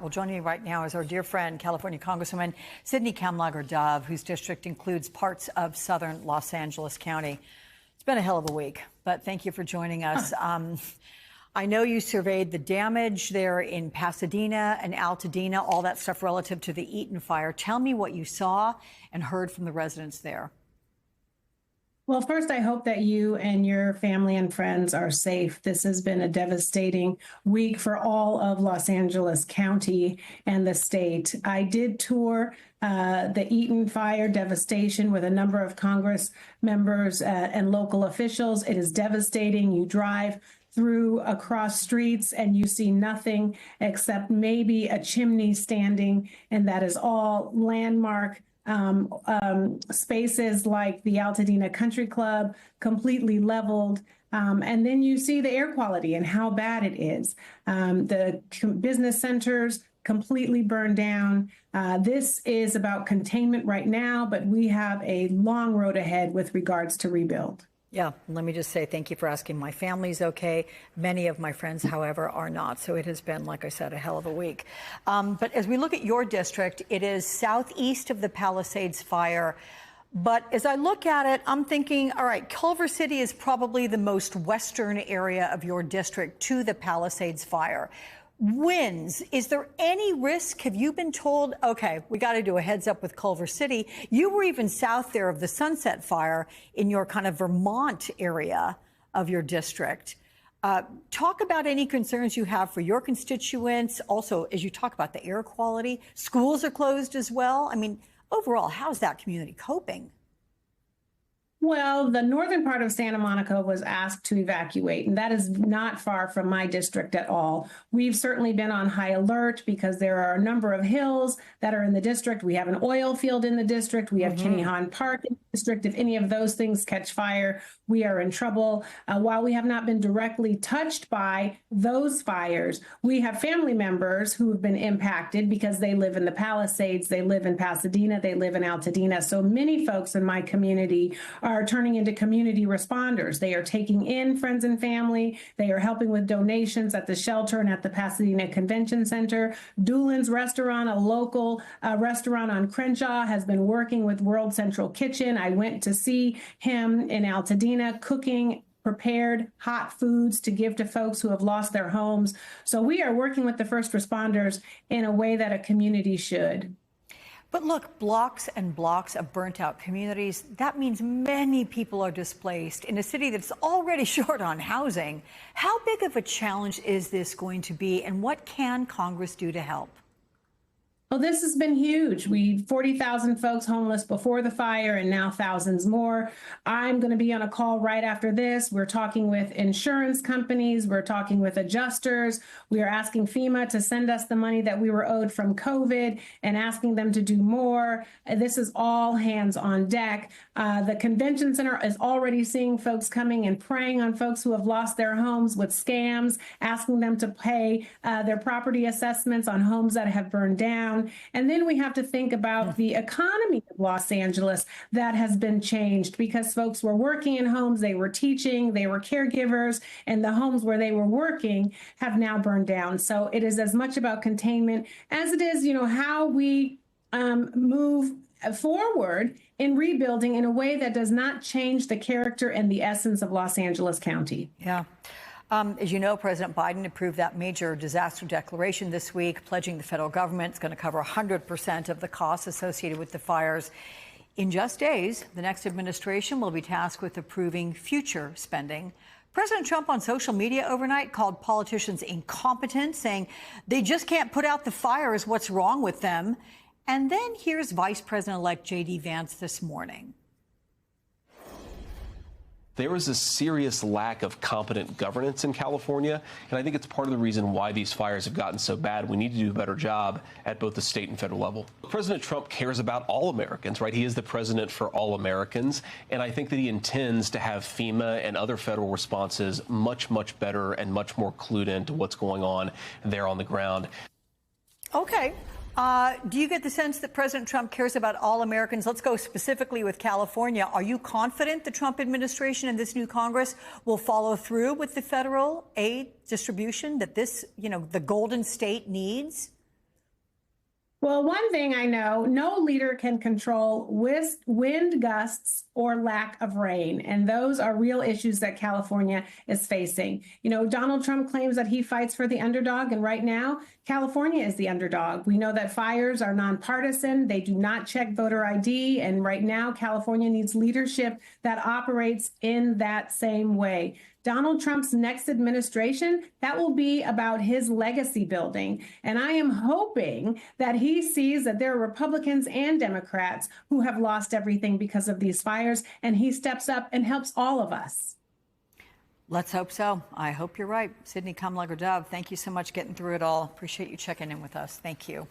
Well, joining me right now is our dear friend, California Congresswoman Sydney Kamlager Dove, whose district includes parts of southern Los Angeles County. It's been a hell of a week, but thank you for joining us. I know you surveyed the damage there in Pasadena and Altadena, all that stuff relative to the Eaton fire. Tell me what you saw and heard from the residents there. Well, first, I hope that you and your family and friends are safe. This has been a devastating week for all of Los Angeles County and the state. I did tour the Eaton fire devastation with a number of Congress members and local officials. It is devastating. You drive through across streets and you see nothing except maybe a chimney standing, and that is all landmark spaces like the Altadena Country Club completely leveled. And then you see the air quality and how bad it is. The business centers completely burned down. This is about containment right now, but we have a long road ahead with regards to rebuild. Yeah, let me just say thank you for asking. My family's okay. Many of my friends, however, are not. So it has been, like I said, a hell of a week. But as we look at your district, it is southeast of the Palisades fire. But as I look at it, I'm thinking, all right, Culver City is probably the most western area of your district to the Palisades fire. Winds, is there any risk? Have you been told, okay, we got to do a heads up with Culver City? You were even south there of the Sunset Fire in your kind of Vermont area of your district. Talk about any concerns you have for your constituents. Also, as you talk about the air quality, schools are closed as well. I mean, overall, how's that community coping? Well, the northern part of Santa Monica was asked to evacuate, and that is not far from my district at all. We've certainly been on high alert because there are a number of hills that are in the district. We have an oil field in the district. We have Kinney Hahn Park in the district. If any of those things catch fire, we are in trouble. While we have not been directly touched by those fires, we have family members who have been impacted because they live in the Palisades, they live in Pasadena, they live in Altadena. So many folks in my community are turning into community responders. They are taking in friends and family. They are helping with donations at the shelter and at the Pasadena Convention Center. Doolin's Restaurant, a local restaurant on Crenshaw, has been working with World Central Kitchen. I went to see him in Altadena cooking prepared hot foods to give to folks who have lost their homes. So we are working with the first responders in a way that a community should. But look, blocks and blocks of burnt out communities, that means many people are displaced in a city that's already short on housing. How big of a challenge is this going to be, and what can Congress do to help? Well, this has been huge. 40,000 folks homeless before the fire and now thousands more. I'm going to be on a call right after this. We're talking with insurance companies. We're talking with adjusters. We are asking FEMA to send us the money that we were owed from COVID and asking them to do more. This is all hands on deck. The convention center is already seeing folks coming and preying on folks who have lost their homes with scams, asking them to pay their property assessments on homes that have burned down. And then we have to think about the economy of Los Angeles that has been changed because folks were working in homes, they were teaching, they were caregivers, and the homes where they were working have now burned down. So it is as much about containment as it is, how we move forward in rebuilding in a way that does not change the character and the essence of Los Angeles County. Yeah. As you know, President Biden approved that major disaster declaration this week, pledging the federal government is going to cover 100% of the costs associated with the fires. In just days, the next administration will be tasked with approving future spending. President Trump on social media overnight called politicians incompetent, saying they just can't put out the fires. What's wrong with them? And then here's Vice President-elect J.D. Vance this morning. There is a serious lack of competent governance in California, and I think it's part of the reason why these fires have gotten so bad. We need to do a better job at both the state and federal level. President Trump cares about all Americans, right? He is the president for all Americans, and I think that he intends to have FEMA and other federal responses much, much better and much more clued into what's going on there on the ground. Okay. Do you get the sense that President Trump cares about all Americans? Let's go specifically with California. Are you confident the Trump administration and this new Congress will follow through with the federal aid distribution that this, the Golden State needs? Well, one thing I know, no leader can control wind gusts or lack of rain. And those are real issues that California is facing. You know, Donald Trump claims that he fights for the underdog. And right now, California is the underdog. We know that fires are nonpartisan. They do not check voter ID. And right now, California needs leadership that operates in that same way. Donald Trump's next administration, that will be about his legacy building. And I am hoping that he sees that there are Republicans and Democrats who have lost everything because of these fires, and he steps up and helps all of us. Let's hope so. I hope you're right. Sydney Kamlager-Dove, thank you so much getting through it all. Appreciate you checking in with us. Thank you.